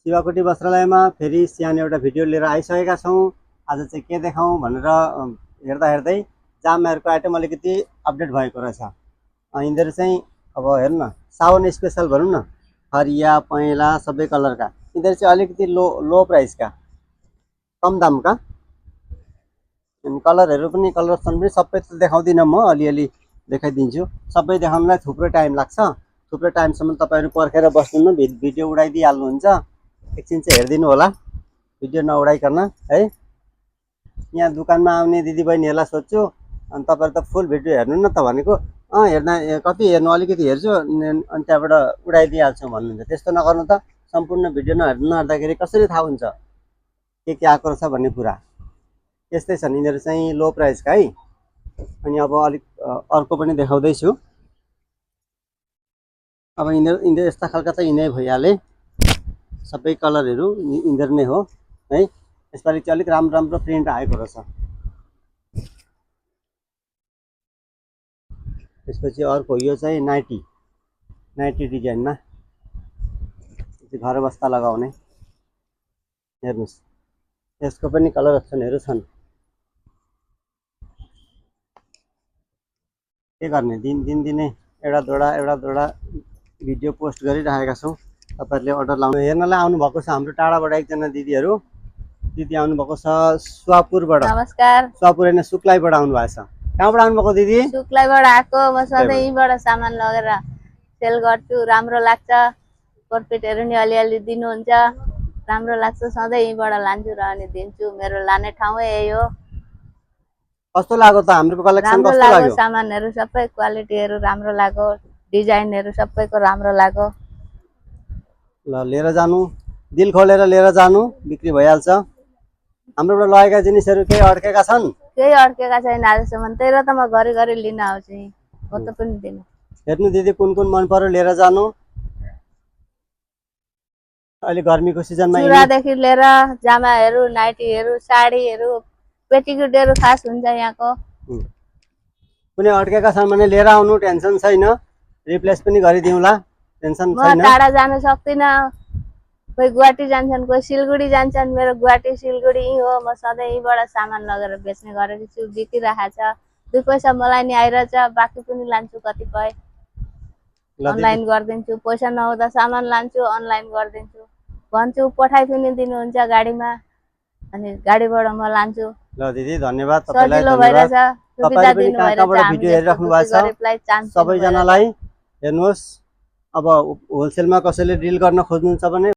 शिवाकोटी वस्त्रालयमा फेरि सानो एउटा भिडियो लिएर आइसकेका छौँ। आज चाहिँ के देखाउँ भनेर हेर्दा हेर्दै जामाहरूको आइटम अलिकति अपडेट भएको रहेछ। यिनीहरू चाहिँ अब हेर्नु न, साउन स्पेसल भनौँ न, हरिया पहेँला सबै कलरका। यिनीहरू चाहिँ अलिकति लो प्राइसका, कम दामका। अनि कलरहरू पनि कलरसन पनि सबै त देखाउँदिनँ म, अलिअलि देखाइदिन्छु। सबै देखाउनलाई थुप्रै टाइम लाग्छ। थुप्रै टाइमसम्म तपाईँहरू पर्खेर बस्नु, भिडियो उडाइदिइहाल्नुहुन्छ। एकछिन चाहिँ हेरिदिनु होला, भिडियो नउडाइकन है। यहाँ दोकानमा आउने दिदीबहिनीहरूलाई सोध्छु, अनि तपाईँहरू त फुल भिडियो हेर्नु न त भनेको। हेर्दा कति हेर्नु, अलिकति हेर्छु अनि त्यहाँबाट उडाइदिइहाल्छौँ भन्नुहुन्छ। त्यस्तो नगर्नु त, सम्पूर्ण भिडियो नहेर्दाखेरि कसरी थाहा हुन्छ के आएको रहेछ भन्ने कुरा। यस्तै छन् यिनीहरू चाहिँ लो प्राइसका है। अनि अब अलिक अर्को पनि देखाउँदैछु। अब यिनीहरू यस्ता खालका त यिनै भइहाले, सबै कलरहरू यिनीहरू नै हो है। यसपालि चाहिँ अलिक राम्रो राम्रो प्रिन्ट आएको रहेछ। त्यसपछि अर्को यो चाहिँ नाइटी डिजाइनमा घर बस्दा लगाउने। हेर्नुहोस्, यसको पनि कलर अप्सनहरू छन्। के गर्ने, दिनै एउटा दुईवटा भिडियो पोस्ट गरिरहेका छौँ। तपाईँहरूले अर्डर लाउनु हेर्नलाई आउनुभएको छ। हाम्रो टाढाबाट एकजना दिदी आउनुभएको छ, सुवापुरबाट। नमस्कार। सुवापुर होइन, सुक्लाईबाट आउनुभएको छ। कहाँबाट आउनुभएको दिदी? सुक्लाईबाट आएको। म सधैँ यहीँबाट सामान लगेर सेल गर्छु। राम्रो लाग्छ, प्रफिटहरू नि अलिअलि दिनुहुन्छ। राम्रो लाग्छ, सधैँ यहीँबाट लान्छु र अनि दिन्छु। मेरो लाने ठाउँै यही हो। कस्तो लाग्यो त हाम्रो कलेक्सन? कस्तो लाग्यो? सामानहरू सबै क्वालिटीहरू राम्रो लाग्यो, डिजाइनहरू सबैको राम्रो लाग्यो। ल लिएर जानु, दिल खोलेर लिएर जानु, बिक्री भइहाल्छ। हाम्रोबाट लगेका जिनिसहरू केही अड्केका छन्? केही अड्केका छैन आजसम्म, त्यही र त म घरि लिन आउँछु। हो त पनि दिनु। हेर्नु दिदी, कुन मन पर्यो लिएर जानु। अहिले गर्मीको सिजनमा चुरादेखि लिएर जामाहरू, नाइटीहरू, साडीहरू, पेटिकोटहरू खास हुन्छ यहाँको। कुनै अड्केका छन् भने लिएर आउनु, टेन्सन छैन। रिप्लेस पनि गरिदिउँला, टेन्सन छैन। म टाढा जान सक्दिनँ, कोही गुवाहाटी जान्छन्, कोही सिलगढी जान्छन्। मेरो गुवाहाटी सिलगढी यहीँ हो। म सधैँ यहीँबाट सामान लगेर बेच्ने गरेको छु, बिकिरहेको छ। 2 पैसा मलाई नि आइरहेछ, बाँकी पनि लान्छु। कतिपय अनलाइन गरिदिन्छु, पैसा नहुँदा सामान लान्छु, अनलाइन गरिदिन्छु। भन्छु, पठाइ पनि दिनुहुन्छ गाडीमा, अनि गाडीबाट म लान्छु। ल दिदी, धन्यवाद तपाईलाई। सजिलो भइरहेछ, सुविधा तपाईले पनि कहाँबाट भिडियो हेरिराख्नु भएको छ सबैजनालाई हेर्नुहोस्। अब होलसेलमा कसैले डिल गर्न खोज्नुहुन्छ भने